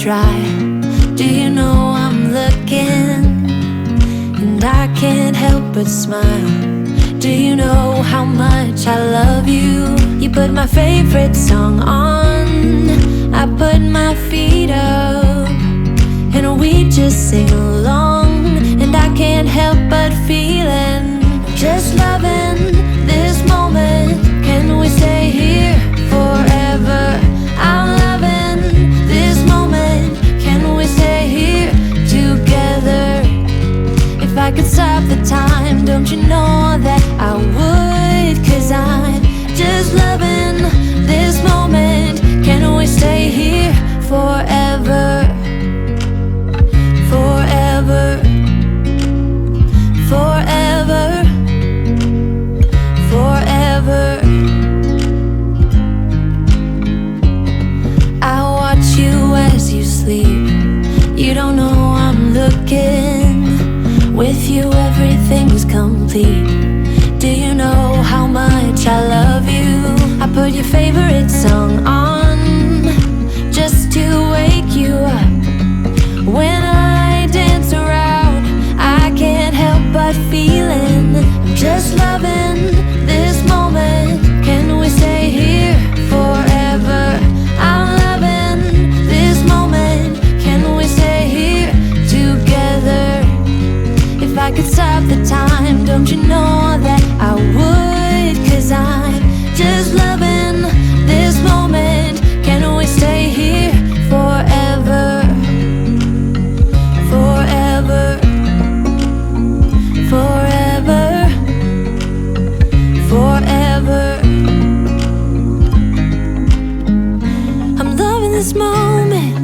dry. Do you know I'm looking? And I can't help but smile. Do you know how much I love you? You put my favorite song on, I put my feet up, and we just sing along. And I can't help but feeling, just loving this moment. Can we stay here forever? I'm loving this moment. Can we stay here together? If I could stop the time, don't you know that I would? 'Cause I'm just loving this moment. Can we stay here forever? Forever, forever, forever. I watch you as you sleep. You don't know I'm looking. With you everything's complete. Do you know how much I love you? I put your favorite song on just to wake you up. When I dance around, I can't help but feeling, I'm just loving this moment. Can we stay here forever? I'm loving this moment. Can we stay here together? If I could stop the time, don't you know that I would? 'Cause I'm just loving this moment. Can we stay here forever? Forever, forever, forever. I'm loving this moment.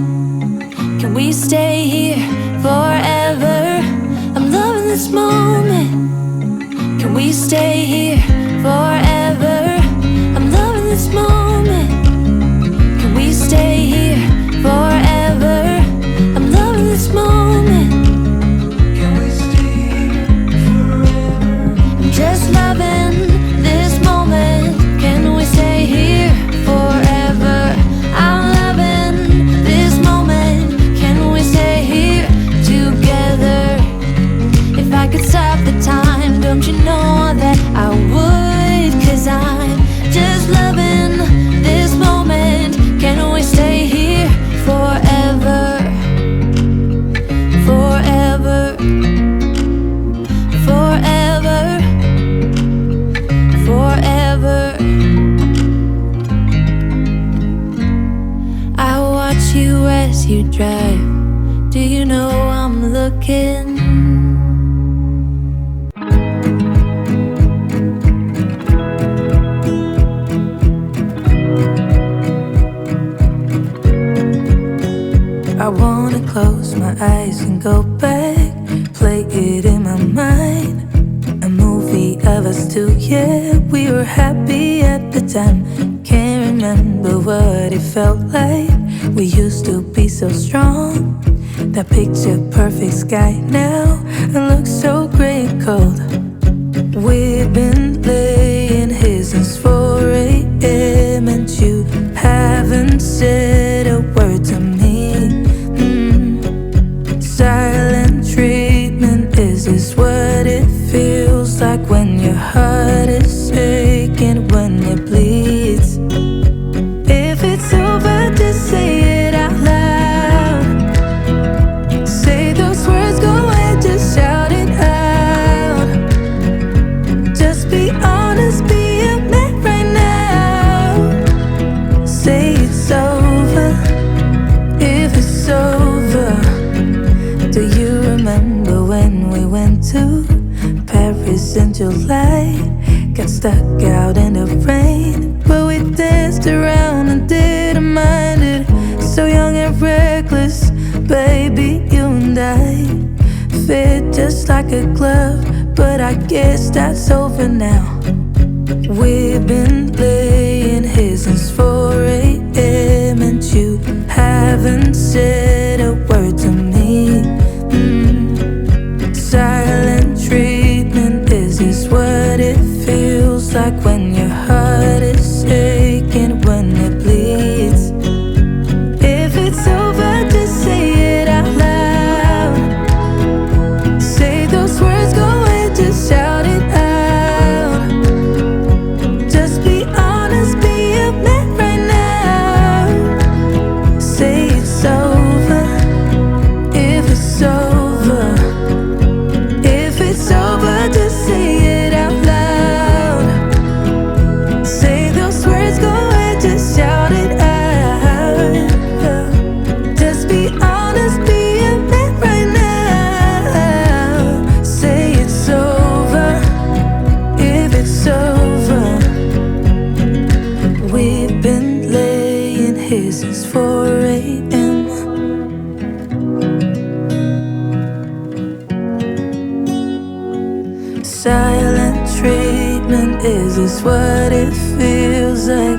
Can we stay here forever? I'm loving this moment. Can we stay here forever? I'm loving this moment. Can we stay here forever? I'm loving this moment. Can we stay here forever? I'm just loving this moment. Can we stay here forever? I'm loving this moment. Can we stay here together? If I could stop the time, don't you know that I would? 'Cause I'm just loving this moment. Can we stay here forever? Forever, forever, forever. I watch you as you drive. Do you know I'm looking? I wanna close my eyes and go back, play it in my mind. A movie of us two, yeah, we were happy at the time. Can't remember what it felt like. We used to be so strong. That picture perfect sky now it looks so gray and cold. We've been laying here since 4 a.m. and you haven't said a word to me. Silent treatment, is this what it feels like when your heart is aching, when it bleeds? If it's over, just say it out loud. Say those words, go ahead, just shout it out. Just be honest, be a man right now. Say it's over, if it's over. Do you remember when we went to Paris in July? Got stuck out in the rain, but we danced around and didn't mind it. So young and reckless, baby, you and I fit just like a glove, but I guess that's over now. We've been laying here since 4 a.m. and you haven't said a word to me. Silent treatment, is this what it feels like when your heart is aching, when it bleeds? If it's over, just Is this what it feels like?